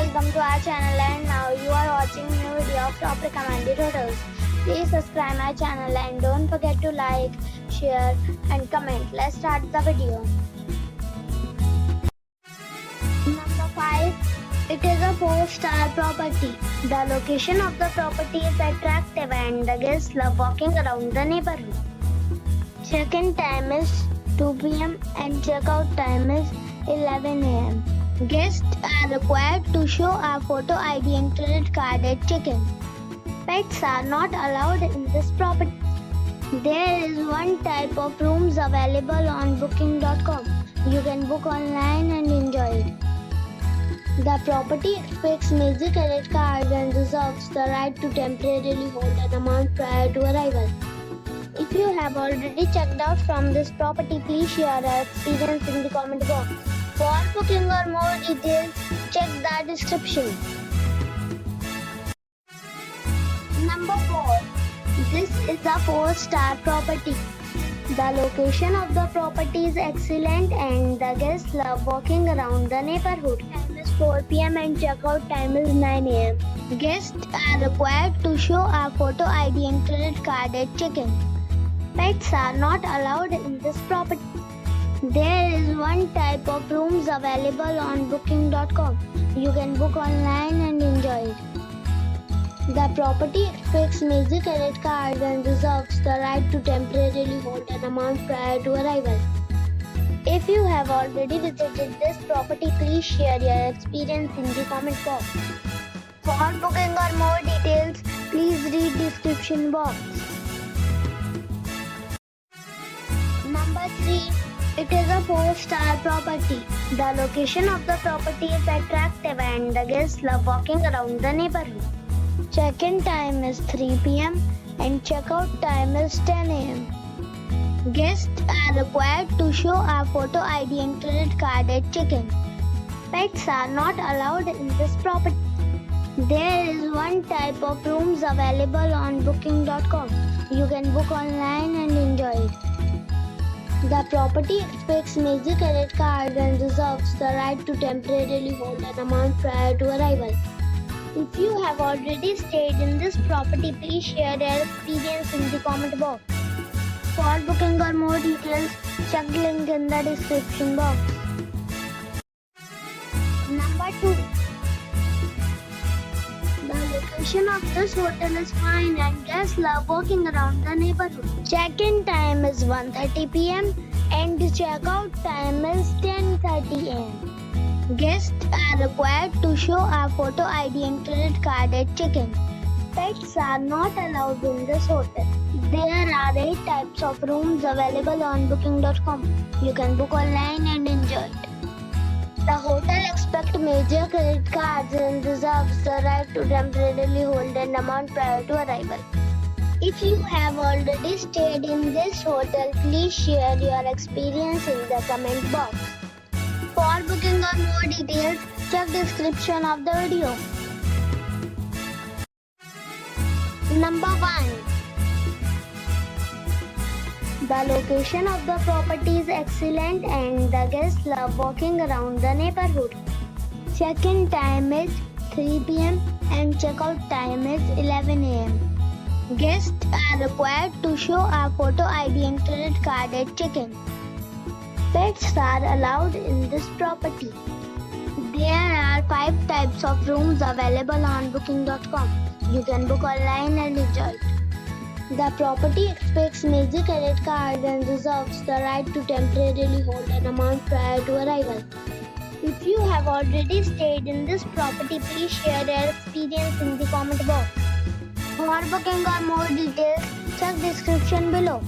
welcome to our channel, and now you are watching new video of top recommended hotels. Please subscribe my channel and don't forget to like, share and comment. Let's start the video. Number 5. It is a 4-star property. The location of the property is attractive and the guests love walking around the neighborhood. Check-in time is 2 p.m. and check-out time is 11 a.m. Guests are required to show a photo ID and credit card at check-in. Pets are not allowed in this property. There is one type of rooms available on booking.com. You can book online and enjoy it. The property expects major credit cards and reserves the right to temporarily hold an amount prior to arrival. If you have already checked out from this property, please share your experience in the comment box. For booking or more details, check the description. Number 4. This is a 4-star property. The location of the property is excellent and the guests love walking around the neighborhood. Time is 4 p.m. and checkout time is 9 a.m. Guests are required to show a photo ID and credit card at check-in. Pets are not allowed in this property. There is one type of rooms available on booking.com. You can book online and enjoy it. The property expects major credit cards and reserves the right to temporarily hold an amount prior to arrival. If you have already visited this property, please share your experience in the comment box. For booking or more details, please read description box. Number 3. It is a 4-star property. The location of the property is attractive and the guests love walking around the neighborhood. Check-in time is 3 p.m. and check-out time is 10 a.m. Guests are required to show a photo ID and credit card at check-in. Pets are not allowed in this property. There is one type of rooms available on booking.com. You can book online and enjoy it. The property expects major credit cards and reserves the right to temporarily hold an amount prior to arrival. If you have already stayed in this property, please share your experience in the comment box. For booking or more details, check the link in the description box. Number 2. The location of this hotel is fine and guests love walking around the neighborhood. Check-in time is 1:30 p.m. and check-out time is 10:30 a.m. Guests are required to show a photo ID and credit card at check-in. Pets are not allowed in this hotel. There are 8 types of rooms available on booking.com. You can book online and enjoy it. The hotel expects major credit cards and reserves the right to temporarily hold an amount prior to arrival. If you have already stayed in this hotel, please share your experience in the comment box. For booking or more details, check description of the video. Number 1. The location of the property is excellent and the guests love walking around the neighborhood. Check-in time is 3 p.m. and checkout time is 11 a.m. Guests are required to show a photo ID and credit card at check-in. Pets are allowed in this property. There are 5 types of rooms available on booking.com. You can book online and enjoy it. The property expects major credit cards and reserves the right to temporarily hold an amount prior to arrival. If you have already stayed in this property, please share your experience in the comment box. For booking or more details, check description below.